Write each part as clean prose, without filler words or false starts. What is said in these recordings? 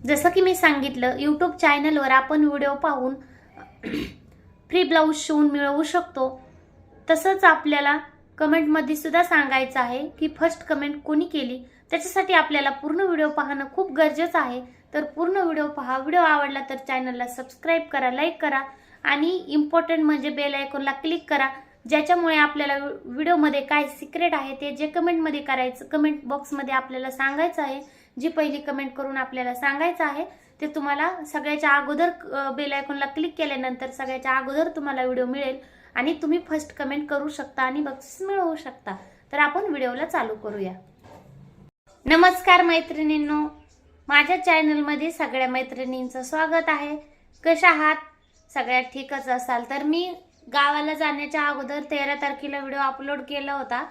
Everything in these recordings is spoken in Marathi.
जसं की मी सांगितलं, यूट्यूब चॅनलवर आपण व्हिडिओ पाहून फ्री ब्लाऊज शिवून मिळवू शकतो. तसंच आपल्याला कमेंटमध्ये सुद्धा सांगायचं आहे की फर्स्ट कमेंट कोणी केली. त्याच्यासाठी आपल्याला पूर्ण व्हिडिओ पाहणं खूप गरजेचं आहे. तर पूर्ण व्हिडिओ पहा. व्हिडिओ आवडला तर चॅनलला सबस्क्राईब करा, लाईक करा आणि इम्पॉर्टंट म्हणजे बेल आयकॉनला क्लिक करा, ज्याच्यामुळे आपल्याला व्हिडिओमध्ये काय सिक्रेट आहे ते जे कमेंटमध्ये करायचं, कमेंट बॉक्समध्ये आपल्याला सांगायचं आहे. जी पहिली कमेंट करून आपल्याला सांगायचं आहे ते तुम्हाला सगळ्याच्या अगोदर बेल आयकॉनला क्लिक केल्यानंतर सगळ्याच्या अगोदर तुम्हाला व्हिडिओ मिळेल आणि तुम्ही फर्स्ट कमेंट करू शकता आणि बक्षीस मिळवू शकता. तर आपण व्हिडिओला चालू करूया. नमस्कार मैत्रिणींनो, माझ्या चॅनलमध्ये सगळ्या मैत्रिणींचं स्वागत आहे. कशा आहात? सगळ्यात ठीकच असाल. तर मी गावाला जाण्याच्या अगोदर 13 तारखेला व्हिडिओ अपलोड केला होता.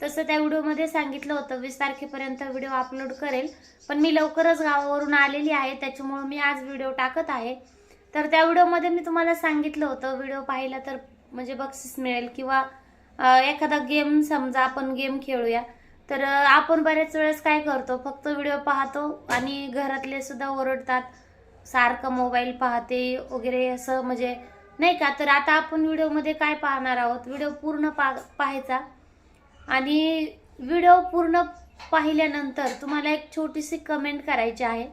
तसं त्या व्हिडिओमध्ये सांगितलं होतं 20 तारखेपर्यंत व्हिडिओ अपलोड करेल, पण मी लवकरच गावावरून आलेली आहे, त्याच्यामुळे मी आज व्हिडिओ टाकत आहे. तर त्या व्हिडिओमध्ये मी तुम्हाला सांगितलं होतं व्हिडिओ पाहिला तर म्हणजे बक्षीस मिळेल किंवा एखादा गेम, समजा आपण गेम खेळूया. तर आपण बरेच वेळेस काय करतो, फक्त व्हिडिओ पाहतो आणि घरातले सुद्धा ओरडतात, सारखं मोबाईल पाहते वगैरे असं, म्हणजे नाही का. तर आता आपण व्हिडिओमध्ये काय पाहणार आहोत, व्हिडिओ पूर्ण पाहायचा आणि व्हिडिओ पूर्ण पाहिल्यानंतर तुम्हाला एक छोटीशी कमेंट करायची आहे.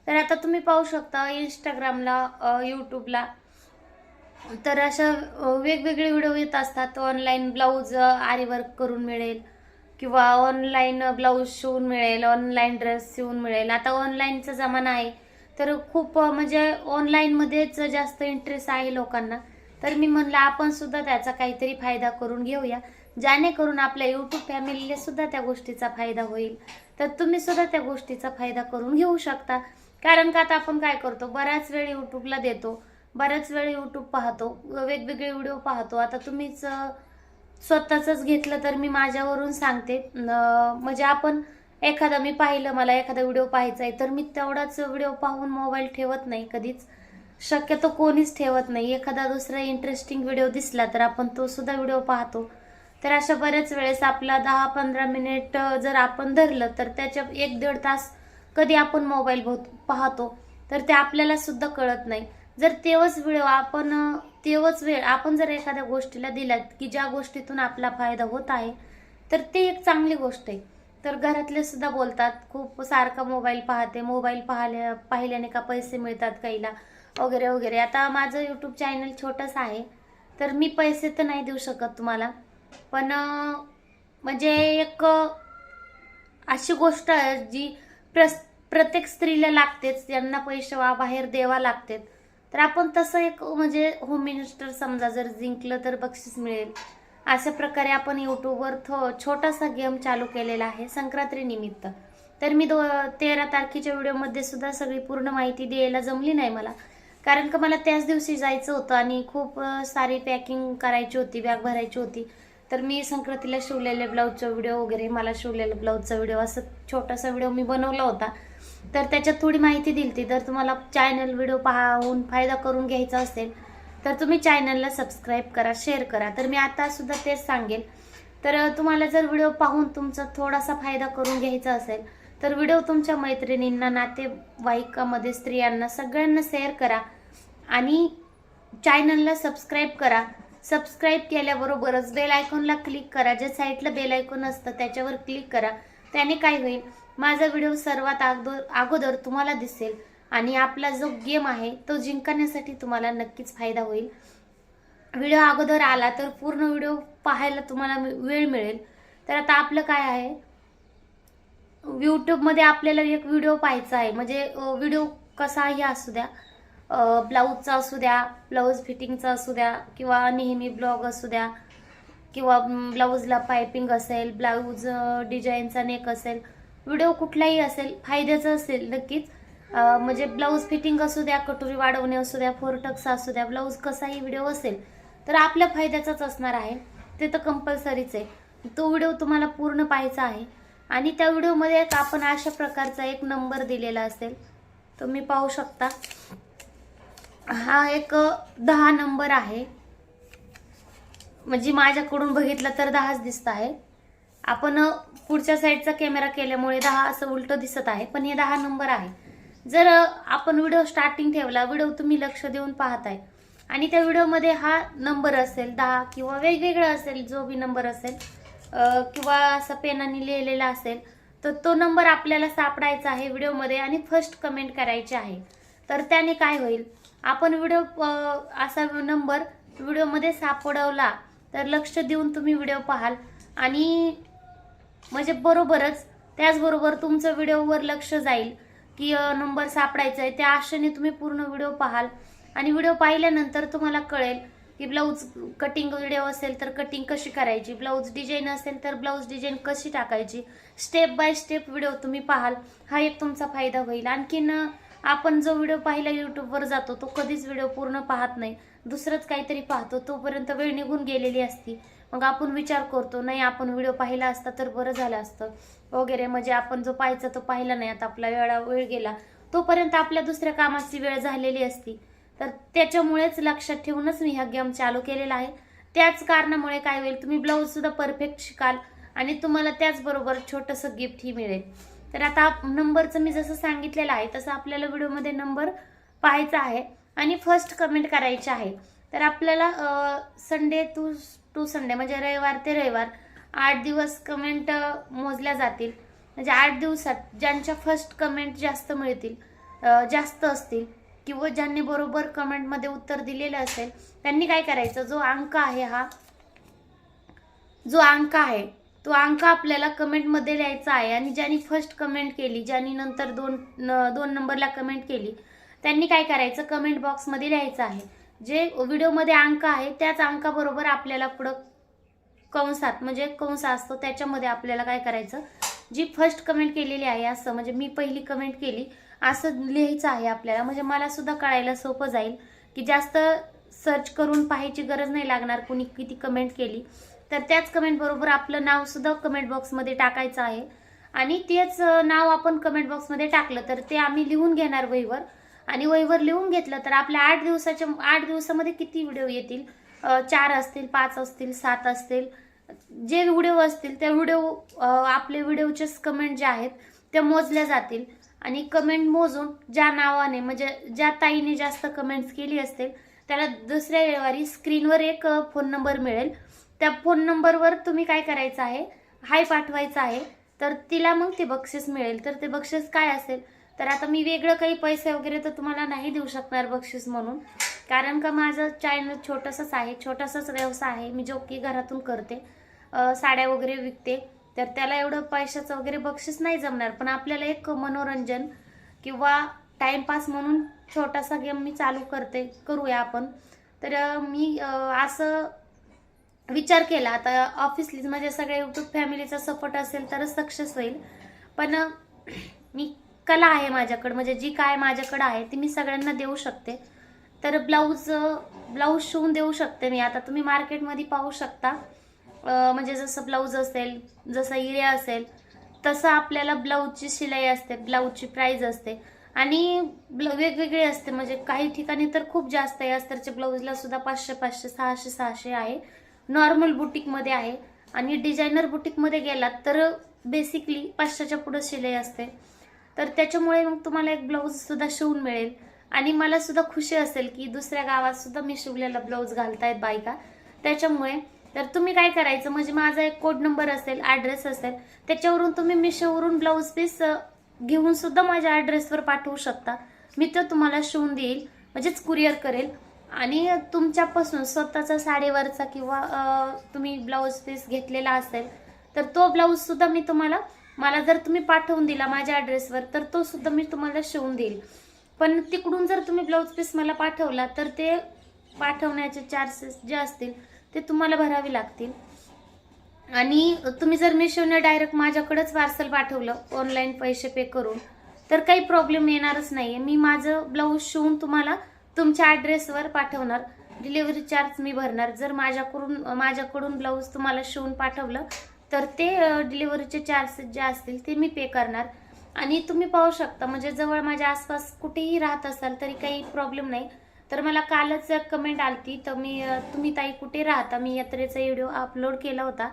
तर आता तुम्ही पाहू शकता इंस्टाग्रामला, यूट्यूबला तर अशा वेगवेगळे व्हिडिओ येत असतात. ऑनलाईन ब्लाऊज आरी वर्क करून मिळेल किंवा ऑनलाईन ब्लाऊज शिवून मिळेल, ऑनलाईन ड्रेस शिवून मिळेल. आता ऑनलाईनचा जमाना आहे, तर खूप म्हणजे ऑनलाईनमध्येच जास्त इंटरेस्ट आहे लोकांना. तर मी म्हणलं आपण सुद्धा त्याचा काहीतरी फायदा करून घेऊया, जेणेकरून आपल्या यूट्यूब फॅमिलीला सुद्धा त्या गोष्टीचा फायदा होईल. तर तुम्ही सुद्धा त्या गोष्टीचा फायदा करून घेऊ शकता. कारण का आता आपण काय करतो, बराच वेळ यूट्यूबला देतो, बराच वेळ यूट्यूब पाहतो, वेगवेगळे व्हिडिओ पाहतो. आता तुम्हीच स्वतःच घेतलं तर मी माझ्यावरून सांगते, म्हणजे आपण एखादा, मी पाहिलं, मला एखादा व्हिडिओ पाहायचा आहे तर मी तेवढाच व्हिडिओ पाहून मोबाईल ठेवत नाही कधीच, शक्यतो कोणीच ठेवत नाही. एखादा दुसरा इंटरेस्टिंग व्हिडिओ दिसला तर आपण तो सुद्धा व्हिडिओ पाहतो. तर अशा बऱ्याच वेळेस आपला 10-15 मिनिट जर आपण धरलं तर त्याच्या 1-1.5 तास कधी आपण मोबाईल पाहतो, तर ते आपल्याला सुद्धा कळत नाही. जर तेवच व्हिडिओ आपण, तेवच वेळ आपण जर एखाद्या गोष्टीला दिलात की ज्या गोष्टीतून आपला फायदा होत आहे, तर ते एक चांगली गोष्ट आहे. तर घरातले सुद्धा बोलतात, खूप सारखा मोबाईल पाहते, मोबाईल पाहिल्याने का पैसे मिळतात काहीला वगैरे वगैरे. आता माझं यूट्यूब चॅनल छोटंसं आहे, तर मी पैसे तर नाही देऊ शकत तुम्हाला, पण म्हणजे एक अशी गोष्ट आहे जी प्रत्येक स्त्रीला लागतेच, त्यांना पैसे बाहेर द्यावा लागतात. तर आपण तसं एक म्हणजे होम मिनिस्टर समजा जर जिंकलं तर बक्षीस मिळेल, अशा प्रकारे आपण यूट्यूबवर छोटासा गेम चालू केलेला आहे संक्रांती निमित्त. तर मी 13 तारखेच्या व्हिडिओमध्ये सुद्धा सगळी पूर्ण माहिती द्यायला जमली नाही मला, कारण का मला त्याच दिवशी जायचं होतं आणि खूप सारी पॅकिंग करायची होती, बॅग भरायची होती. तर मी संक्रांतीला शिवलेले ब्लाऊजचा व्हिडिओ वगैरे, मला शिवलेला ब्लाऊजचा व्हिडिओ, असं छोटासा व्हिडिओ मी बनवला होता. तर त्याच्यात थोडी माहिती दिली. तर तुम्हाला चॅनल व्हिडिओ पाहून फायदा करून घ्यायचा असेल तर तुम्ही चॅनलला सबस्क्राईब करा, शेअर करा. तर मी आता सुद्धा तेच सांगेल. तर तुम्हाला जर व्हिडिओ पाहून तुमचा थोडासा फायदा करून घ्यायचा असेल तर व्हिडिओ तुमच्या मैत्रिणींना, नातेवाईकामध्ये, स्त्रियांना, सगळ्यांना शेअर करा आणि चॅनलला सबस्क्राईब करा. सबस्क्राईब केल्याबरोबरच बेल आयकॉनला क्लिक करा. ज्या साईडला बेल आयकॉन असतं त्याच्यावर क्लिक करा. त्याने काय होईल, माझा व्हिडिओ सर्वात अगोदर तुम्हाला दिसेल आणि आपला जो गेम आहे तो जिंकण्यासाठी तुम्हाला नक्कीच फायदा होईल. व्हिडिओ अगोदर आला तर पूर्ण व्हिडिओ पाहायला तुम्हाला वेळ मिळेल. तर आता आपलं काय आहे, यूट्यूबमध्ये आपल्याला एक व्हिडिओ पाहायचा आहे, म्हणजे व्हिडिओ कसाही असू द्या, ब्लाऊजचा असू द्या, ब्लाऊज फिटिंगचा असू द्या किंवा नेहमी ब्लॉग असू द्या किंवा ब्लाऊजला पायपिंग असेल, ब्लाऊज डिझाईनचा नेक असेल, व्हिडिओ कुठलाही असेल, फायद्याचा असेल नक्कीच. म्हणजे ब्लाऊज फिटिंग असू द्या, कटोरी वाढवणे असू द्या, फोरटक्स असू द्या, ब्लाऊज कसाही व्हिडिओ असेल तर आपल्या फायद्याचाच असणार आहे, ते तर कंपल्सरीच आहे. तो व्हिडिओ तुम्हाला पूर्ण पाहायचा आहे आणि त्या व्हिडिओमध्ये एक आपण अशा प्रकारचा एक नंबर दिलेला असेल, तुम्ही पाहू शकता. हा एक 10 नंबर आहे, म्हणजे माझ्याकडून बघितलं तर 10च दिसत आहे. आपण पुढच्या साईडचा कॅमेरा केल्यामुळे 10 असं उलट दिसत आहे, पण हे 10 नंबर आहे. जर आपण व्हिडिओ स्टार्टिंग ठेवला, व्हिडिओ तुम्ही लक्ष देऊन पाहताय आणि त्या व्हिडिओमध्ये हा नंबर असेल 10 किंवा वेगवेगळा असेल, जो बी नंबर असेल किंवा असं पेनाने लिहिलेला असेल, तर तो नंबर आपल्याला सापडायचा आहे व्हिडिओमध्ये आणि फर्स्ट कमेंट करायची आहे. तर त्याने काय होईल, आपण असा नंबर व्हिडिओमध्ये सापडवला तर लक्ष देऊन तुम्ही व्हिडिओ पाहाल आणि म्हणजे बरोबरच त्याचबरोबर तुमचं व्हिडिओवर लक्ष जाईल की नंबर सापडायचा आहे. त्या आशेने तुम्ही पूर्ण व्हिडिओ पाहाल आणि व्हिडिओ पाहिल्यानंतर तुम्हाला कळेल की ब्लाऊज कटिंग व्हिडिओ असेल तर कटिंग कशी करायची, ब्लाऊज डिझाईन असेल तर ब्लाऊज डिझाईन कशी टाकायची, स्टेप बाय स्टेप व्हिडिओ तुम्ही पाहाल. हा एक तुमचा फायदा होईल. आणखीन आपण जो व्हिडिओ पाहिला युट्यूबवर जातो तो कधीच व्हिडिओ पूर्ण पाहत नाही, दुसरंच काहीतरी पाहतो, तोपर्यंत वेळ निघून गेलेली असती. मग आपण विचार करतो नाही आपण व्हिडिओ पाहिला असता तर बरं झालं असतं वगैरे, म्हणजे आपण जो पाहायचा तो पाहिला नाही, आता आपला वेळ गेला, तोपर्यंत आपल्या दुसऱ्या कामाची वेळ झालेली असती. तर त्याच्यामुळेच लक्षात ठेवूनच मी हा गेम चालू केलेला आहे. त्याच कारणामुळे काय होईल, तुम्ही ब्लाऊज सुद्धा परफेक्ट शिकाल आणि तुम्हाला त्याचबरोबर छोटंसं गिफ्टही मिळेल. तर आता नंबरचं मी जसं सांगितलेलं आहे तसं आपल्याला व्हिडिओमध्ये नंबर पाहायचा आहे आणि फर्स्ट कमेंट करायची आहे. तर आपल्याला संडे टू संडे म्हणजे रविवार ते रविवार 8 दिवस कमेंट मोजल्या जातील. म्हणजे 8 दिवसात ज्यांच्या फर्स्ट कमेंट जास्त मिळतील, जास्त असतील किंवा ज्यांनी बरोबर कमेंटमध्ये उत्तर दिलेलं असेल त्यांनी काय करायचं, जो अंक आहे तो अंक आपल्याला कमेंटमध्ये लिहायचा आहे. आणि ज्यांनी फर्स्ट कमेंट केली, ज्यांनी नंतर दोन नंबरला कमेंट केली, त्यांनी काय करायचं, कमेंट बॉक्समध्ये लिहायचं आहे. जे व्हिडिओमध्ये अंक आहे त्याच अंकाबरोबर आपल्याला पुढं कंसात म्हणजे कंस असतो त्याच्यामध्ये आपल्याला काय करायचं, जी फर्स्ट कमेंट केलेली आहे असं, म्हणजे मी पहिली कमेंट केली असं लिहायचं आहे आपल्याला. म्हणजे मला सुद्धा कळायला सोपं जाईल की जास्त सर्च करून पाहायची गरज नाही लागणार कुणी किती कमेंट केली. तर त्याच कमेंट बरोबर आपलं नाव सुद्धा कमेंट बॉक्समध्ये टाकायचं आहे आणि तेच नाव आपण कमेंट बॉक्समध्ये टाकलं तर ते आम्ही लिहून घेणार वहीवर. आणि वहीवर लिहून घेतलं तर आपल्या 8 दिवसामध्ये किती व्हिडिओ येतील, 4 असतील, 5 असतील, 7 असतील, जे व्हिडिओ असतील त्या आपले व्हिडिओचे कमेंट जे आहेत ते मोजल्या जातील. आणि कमेंट मोजून ज्या नावाने म्हणजे ज्या ताईने जास्त कमेंट्स केली असतील त्याला दुसऱ्या रविवारी स्क्रीनवर एक फोन नंबर मिळेल. त्या फोन नंबरवर तुम्ही काय करायचं आहे, हाय पाठवायचं आहे. तर तिला मग ते बक्षीस मिळेल. तर ते बक्षीस काय असेल, तर आता मी वेगळं काही पैसे वगैरे तर तुम्हाला नाही देऊ शकणार बक्षीस म्हणून, कारण का माझं चॅनल छोटंसंच आहे, छोटासाच व्यवसाय आहे. मी जो की घरातून करते, साड्या वगैरे विकते, तर त्याला एवढं पैशाचं वगैरे बक्षीस नाही जमणार. पण आपल्याला एक मनोरंजन किंवा टाइमपास म्हणून छोटासा गेम मी चालू करूया आपण. तर मी असं विचार केला, आता ऑफिसली म्हणजे सगळ्या यूट्यूब फॅमिलीचा सपोर्ट असेल तरच सक्सेस होईल. पण मी कला आहे माझ्याकडे, म्हणजे जी काय माझ्याकडे आहे ती मी सगळ्यांना देऊ शकते. तर ब्लाऊज शिवून देऊ शकते मी. आता तुम्ही मार्केटमध्ये पाहू शकता, म्हणजे जसं ब्लाऊज असेल, जसं इऱ्या असेल तसं आपल्याला ब्लाऊजची शिलाई असते, ब्लाऊजची प्राइस असते आणि वेगवेगळी असते. म्हणजे काही ठिकाणी तर खूप जास्त आहे, अस्तरच्या ब्लाऊजला सुद्धा 500 600 आहे. नॉर्मल बुटीकमध्ये आहे आणि डिझायनर बुटीकमध्ये गेलात तर बेसिकली 500च्या पुढे शिलाई असते. तर त्याच्यामुळे मग तुम्हाला एक ब्लाऊज सुद्धा शिवून मिळेल आणि मला सुद्धा खुशी असेल की दुसऱ्या गावात सुद्धा मी शिवलेला ब्लाऊज घालतायत बायका. त्याच्यामुळे तर तुम्ही काय करायचं, म्हणजे माझा एक कोड नंबर असेल, ॲड्रेस असेल, त्याच्यावरून तुम्ही मिशोवरून ब्लाऊज पीस घेऊन सुद्धा माझ्या ॲड्रेसवर पाठवू शकता. मी तो तुम्हाला शिवून देईल, म्हणजेच कुरिअर करेल. आणि तुमच्यापासून स्वतःचा साडीवरचा किंवा तुम्ही ब्लाऊज पीस घेतलेला असेल तर तो ब्लाऊज सुद्धा मी मला जर तुम्ही पाठवून दिला माझ्या ॲड्रेसवर तर तो सुद्धा मी तुम्हाला शिवून देईल. पण तिकडून जर तुम्ही ब्लाऊज पीस मला पाठवला तर ते पाठवण्याचे चार्जेस जे असतील ते तुम्हाला भरावे लागतील. आणि तुम्ही जर मिशोने डायरेक्ट माझ्याकडेच पार्सल पाठवलं ऑनलाईन पैसे पे करून तर काही प्रॉब्लेम येणारच नाही. मी माझं ब्लाऊज शिवून तुम्हाला तुमच्या ॲड्रेसवर पाठवणार, डिलिव्हरी चार्ज मी भरणार. जर माझ्याकडून ब्लाऊज तुम्हाला शिवून पाठवलं तर ते डिलिव्हरीचे चार्जेस जे असतील ते मी पे करणार. आणि तुम्ही पाहू शकता, म्हणजे जवळ माझ्या आसपास कुठेही राहत असाल तरी काही प्रॉब्लेम नाही. तर मला कालच कमेंट आलती, तर तुम्ही ताई कुठे राहता, मी यात्रेचा व्हिडिओ अपलोड केला होता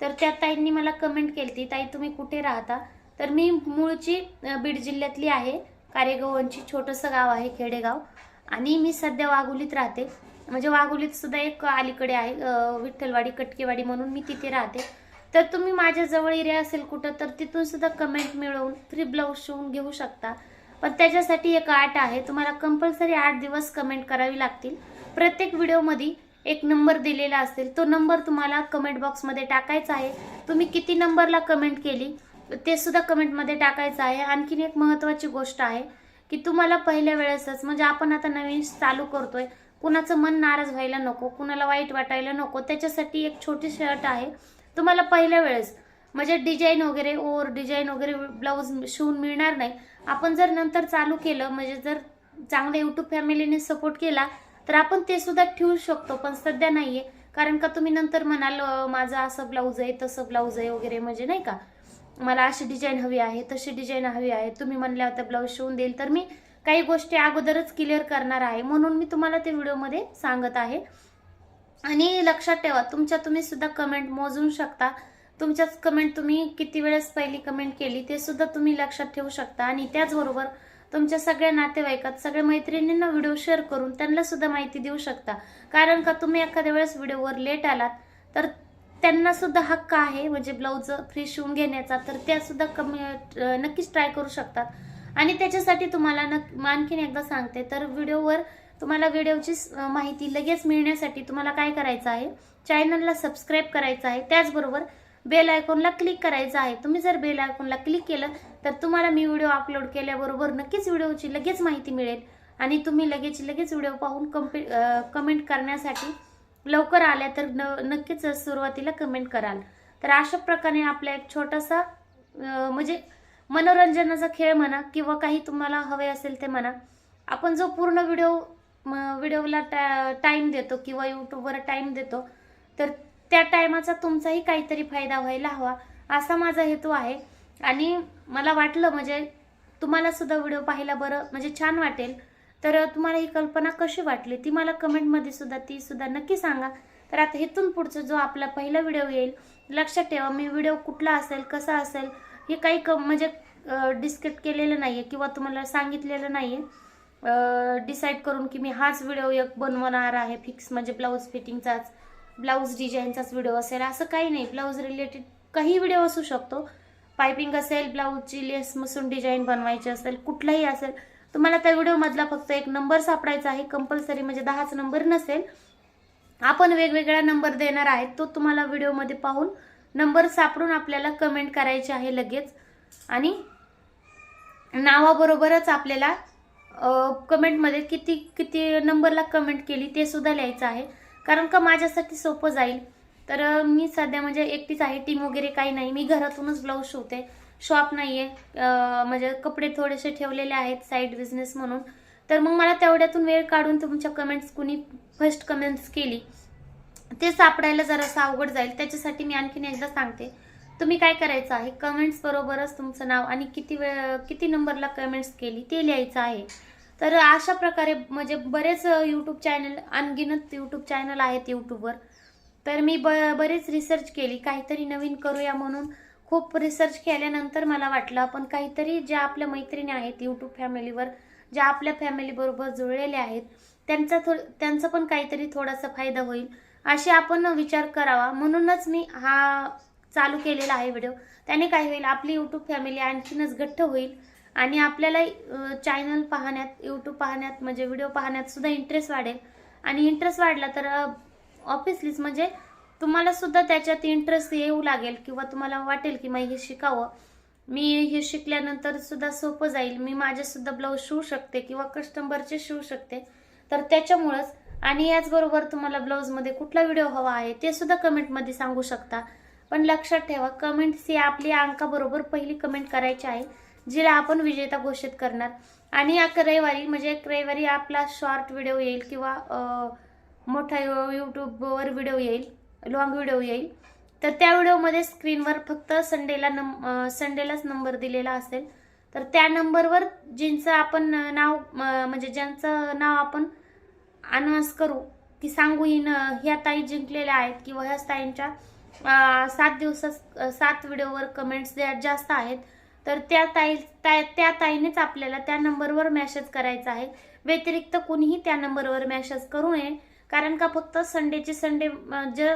तर त्या ताईंनी मला कमेंट केली, ताई तुम्ही कुठे राहता. तर मी मूळची बीड जिल्ह्यातली आहे, कारेगव्हाणची छोटंसं गाव आहे, खेडेगाव. आणि मी सध्या वाघोलीत राहते. म्हणजे वाघोलीत सुद्धा एक अलीकडे आहे विठ्ठलवाडी कटकेवाडी म्हणून, मी तिथे राहते. तर तुम्ही माझ्या जवळ एरिया असेल कुठं तर तिथून सुद्धा कमेंट मिळवून फ्री ब्लाऊज शिवून घेऊ शकता. पण त्याच्यासाठी एक अट आहे, तुम्हाला कंपल्सरी 8 दिवस कमेंट करावी लागतील. प्रत्येक व्हिडिओमध्ये एक नंबर दिलेला असेल, तो नंबर तुम्हाला कमेंट बॉक्समध्ये टाकायचा आहे. तुम्ही किती नंबरला कमेंट केली ते सुद्धा कमेंटमध्ये टाकायचं आहे. आणखीन एक महत्त्वाची गोष्ट आहे की तुम्हाला पहिल्या वेळेसच, म्हणजे आपण आता नवीन चालू करतोय, कुणाचं मन नाराज व्हायला नको, कुणाला वाईट वाटायला नको, त्याच्यासाठी एक छोटीशी अट आहे. तुम्हाला पहिल्या वेळेस म्हणजे डिझाईन वगैरे ओव्हर डिझाईन वगैरे ब्लाऊज शिवून मिळणार नाही. आपण जर नंतर चालू केलं, म्हणजे जर चांगल्या यूट्यूब फॅमिलीने सपोर्ट केला तर आपण ते सुद्धा ठेवू शकतो. पण सध्या नाहीये, कारण का तुम्ही नंतर म्हणाल माझं असं ब्लाऊज आहे, तसं ब्लाऊज आहे वगैरे, म्हणजे नाही का, मला अशी डिझाईन हवी आहे, तशी डिझाईन हवी आहे, तुम्ही म्हणल्या होत्या ब्लाऊज शिवून देईल. तर मी काही गोष्टी अगोदरच क्लिअर करणार आहे, म्हणून मी तुम्हाला ते व्हिडिओमध्ये सांगत आहे. आणि लक्षात ठेवा, तुम्ही सुद्धा कमेंट मोजून शकता. तुमच्याच कमेंट तुम्ही किती वेळेस पहिली कमेंट केली ते सुद्धा तुम्ही लक्षात ठेवू शकता. आणि त्याचबरोबर तुमच्या सगळ्या नातेवाईकात, सगळ्या मैत्रिणींना व्हिडिओ शेअर करून त्यांना सुद्धा माहिती देऊ शकता. कारण का तुम्ही एखाद्या वेळेस व्हिडिओवर लेट आलात तर त्यांना सुद्धा हक्क आहे म्हणजे ब्लाऊज फ्री शिवून घेण्याचा, तर त्या सुद्धा नक्कीच ट्राय करू शकतात. आणि त्याच्यासाठी तुम्हाला आणखीन एकदा सांगते, तर व्हिडिओवर तुम्हाला व्हिडिओची माहिती लगेच मिळण्यासाठी तुम्हाला काय करायचं आहे, चॅनलला सबस्क्राईब करायचं आहे. त्याचबरोबर बेल आयकॉनला क्लिक करायचं आहे. तुम्ही जर बेल आयकॉनला क्लिक केलं तर तुम्हाला मी व्हिडिओ अपलोड केल्याबरोबर नक्कीच व्हिडिओची लगेच माहिती मिळेल आणि तुम्ही लगेच व्हिडिओ पाहून कमेंट करण्यासाठी लवकर आल्या तर नक्कीच सुरुवातीला कमेंट कराल. तर अशा प्रकारे आपला एक छोटासा म्हणजे मनोरंजनाचा खेळ म्हणा किंवा काही तुम्हाला हवे असेल ते म्हणा, आपण जो पूर्ण व्हिडिओला टाइम देतो किंवा यूट्यूबवर टाइम देतो, तर त्या टायमाचा तुमचाही काहीतरी फायदा व्हायला हवा, असा माझा हेतू आहे. आणि मला वाटलं म्हणजे तुम्हाला सुद्धा व्हिडिओ पाहायला बरं म्हणजे छान वाटेल. तर तुम्हाला ही कल्पना कशी वाटली ती मला कमेंटमध्ये सुद्धा नक्की सांगा. तर आता इथून पुढचा जो आपला पहिला व्हिडिओ येईल, लक्षात ठेवा मी व्हिडिओ कुठला असेल, कसा असेल हे काही म्हणजे डिस्कस केलेलं नाहीये किंवा तुम्हाला सांगितलेलं नाहीये डिसाईड करून की मी हाच व्हिडिओ एक बनवणार आहे फिक्स, म्हणजे ब्लाऊज फिटिंगचाच, ब्लाऊज डिझाईनचाच व्हिडिओ असेल असं काही नाही. ब्लाऊज रिलेटेड काही व्हिडिओ असू शकतो, पायपिंग असेल, ब्लाऊजची लेस मसून डिझाईन बनवायची असेल, कुठलाही असेल, तुम्हाला त्या व्हिडिओमधला फक्त एक नंबर सापडायचा आहे कंपल्सरी, म्हणजे 10च नंबर नसेल, आपण वेगवेगळा नंबर देणार आहे. तो तुम्हाला व्हिडिओमध्ये पाहून नंबर सापडून आपल्याला कमेंट करायची आहे लगेच. आणि नावाबरोबरच आपल्याला कमेंटमध्ये किती नंबरला कमेंट केली ते सुद्धा लिहायचं आहे, कारण का माझ्यासाठी सोपं जाईल. तर मी सध्या म्हणजे एकटीच आहे, टीम वगैरे काही नाही, मी घरातूनच ब्लाऊज शिवते, शॉप नाहीये, म्हणजे कपडे थोडेसे ठेवलेले आहेत साईड बिझनेस म्हणून. तर मग मला तेवढ्यातून वेळ काढून तुमच्या कमेंट्स, कुणी फर्स्ट कमेंट्स केली ते सापडायला जरासं अवघड जाईल. त्याच्यासाठी मी आणखीन एकदा सांगते, तुम्ही काय करायचं आहे, कमेंट्स बरोबरच तुमचं नाव आणि किती नंबरला कमेंट्स केली ते लिहायचं आहे. तर अशा प्रकारे म्हणजे बरेच यूट्यूब चॅनल, अनगिनत यूट्यूब चॅनल आहेत यूट्यूबवर. तर मी बरेच रिसर्च केली, काहीतरी नवीन करूया म्हणून खूप रिसर्च केल्यानंतर मला वाटलं आपण काहीतरी, ज्या आपल्या मैत्रिणी आहेत यूट्यूब फॅमिलीवर, ज्या आपल्या फॅमिली बरोबर जुळलेल्या आहेत, त्यांचा पण काहीतरी थोडासा फायदा होईल असे आपण विचार करावा. म्हणूनच मी हा चालू केलेला आहे व्हिडिओ. त्याने काय होईल, आपली यूट्यूब फॅमिली आणखीनच घट्ट होईल आणि आपल्याला चॅनल पाहण्यात, यूट्यूब पाहण्यात, म्हणजे व्हिडिओ पाहण्यात सुद्धा इंटरेस्ट वाढेल. आणि इंटरेस्ट वाढला तर ऑब्विसलीच म्हणजे तुम्हाला सुद्धा त्याच्यात इंटरेस्ट येऊ लागेल किंवा तुम्हाला वाटेल की मी हे शिकावं, मी हे शिकल्यानंतर सुद्धा सोपं जाईल, मी माझे सुद्धा ब्लाऊज शिवू शकते किंवा कस्टमरचे शिवू शकते. तर त्याच्यामुळंच. आणि याचबरोबर तुम्हाला ब्लाऊजमध्ये कुठला व्हिडिओ हवा आहे ते सुद्धा कमेंटमध्ये सांगू शकता. पण लक्षात ठेवा, कमेंट्स ही आपली अंकाबरोबर पहिली कमेंट करायची आहे, जिला आपण विजेता घोषित करणार. आणि या रविवारी म्हणजे एक रविवारी आपला शॉर्ट व्हिडिओ येईल किंवा मोठा यूट्यूबवर व्हिडिओ येईल, लॉंग व्हिडिओ येईल. तर त्या व्हिडिओमध्ये स्क्रीनवर फक्त संडेलाच नंबर दिलेला असेल. तर त्या नंबरवर ज्यांचं आपण नाव म्हणजे ज्यांचं नाव आपण अनाउन्स करू की सांगू ह्या ताई जिंकलेल्या आहेत किंवा ह्या ताईंच्या 7 व्हिडिओवर कमेंट्स जास्त आहेत, तर त्या ताईनेच आपल्याला त्या नंबरवर मेसेज करायचा आहे. व्यतिरिक्त कुणीही त्या नंबरवर मेसेज करू नये, कारण का फक्त संडेचे संडे जे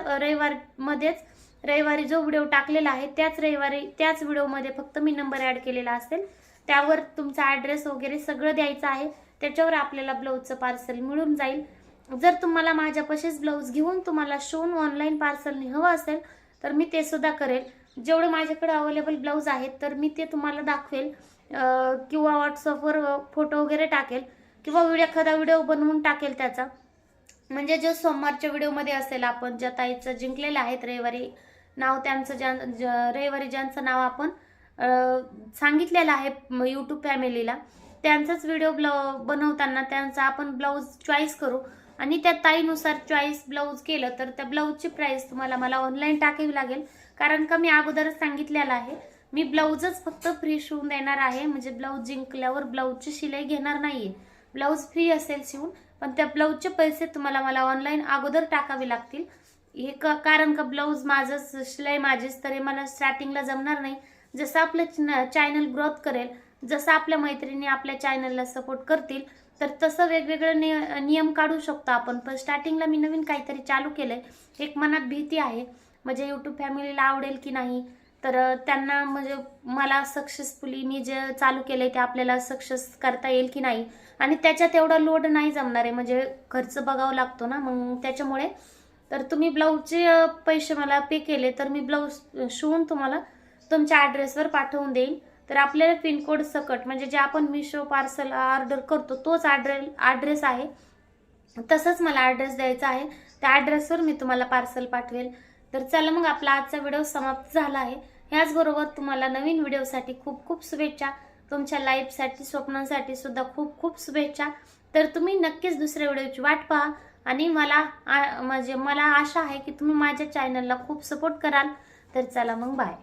रविवारी जो व्हिडिओ टाकलेला आहे त्याच व्हिडिओमध्ये फक्त मी नंबर ॲड केलेला असेल. त्यावर तुमचा ॲड्रेस वगैरे सगळं द्यायचं आहे. त्याच्यावर आपल्याला ब्लाऊजचं पार्सल मिळून जाईल. जर तुम्हाला माझ्यापाशीच ब्लाऊज घेऊन तुम्हाला शिवून ऑनलाईन पार्सल हवं असेल तर मी ते सुद्धा करेल. जेवढे माझ्याकडे अवेलेबल ब्लाऊज आहेत तर मी ते तुम्हाला दाखवेल, किंवा व्हॉट्सअपवर फोटो वगैरे टाकेल, किंवा एखादा व्हिडिओ बनवून टाकेल त्याचा. म्हणजे जो सोमवारच्या व्हिडिओमध्ये असेल, आपण ज्या ताईचं जिंकलेलं आहेत रविवारी नाव, रविवारी ज्यांचं नाव आपण सांगितलेलं आहे यूट्यूब फॅमिलीला, त्यांचाच व्हिडिओ बनवताना त्यांचा आपण ब्लाऊज चॉईस करू आणि त्या ताईनुसार चॉईस ब्लाऊज केलं तर त्या ब्लाऊजची प्राइस तुम्हाला मला ऑनलाईन टाकावी लागेल. कारण का मी अगोदरच सांगितलेलं आहे, मी ब्लाऊजच फक्त फ्री शिवून देणार आहे. म्हणजे ब्लाऊज जिंकल्यावर ब्लाऊजची शिलाई घेणार नाहीये. ब्लाऊज फ्री असेल शिवून, पण त्या ब्लाऊजचे पैसे तुम्हाला मला ऑनलाईन अगोदर टाकावे लागतील. हे कारण का ब्लाऊज माझंच, शिलाई माझीच, तर हे मला स्टार्टिंगला जमणार नाही. जसं आपलं चॅनल ग्रोथ करेल, जसं आपल्या मैत्रिणी आपल्या चॅनलला सपोर्ट करतील, तर तसं वेगवेगळे नियम काढू शकतो आपण. पण स्टार्टिंगला मी नवीन काहीतरी चालू केलंय. एक मनात भीती आहे, म्हणजे यूट्यूब फॅमिलीला आवडेल की नाही, तर त्यांना म्हणजे मला सक्सेसफुली मी जे चालू केलंय ते आपल्याला सक्सेस करता येईल की नाही, आणि त्याच्यात एवढा लोड नाही जमणार आहे. म्हणजे खर्च बघावा लागतो ना, मग त्याच्यामुळे. तर तुम्ही ब्लाऊजचे पैसे मला पे केले तर मी ब्लाऊज शिवून तुम्हाला तुमच्या ॲड्रेसवर पाठवून देईन. तर आपल्याला पिनकोड सकट, म्हणजे जे आपण मिशो पार्सल ऑर्डर करतो तोच ॲड्रेस आहे, तसंच मला ॲड्रेस द्यायचा आहे. त्या ॲड्रेसवर मी तुम्हाला पार्सल पाठवेल. तर चला मग, आपला आजचा व्हिडिओ समाप्त झाला आहे. ह्याचबरोबर तुम्हाला नवीन व्हिडिओसाठी खूप खूप शुभेच्छा. तुमच्या लाईफसाठी, स्वप्नांसाठी सुद्धा खूप खूप शुभेच्छा. तर तुम्ही नक्कीच दुसऱ्या व्हिडिओची वाट पहा आणि मला आशा आहे की तुम्ही माझ्या चॅनलला खूप सपोर्ट कराल. तर चला मग, बाय.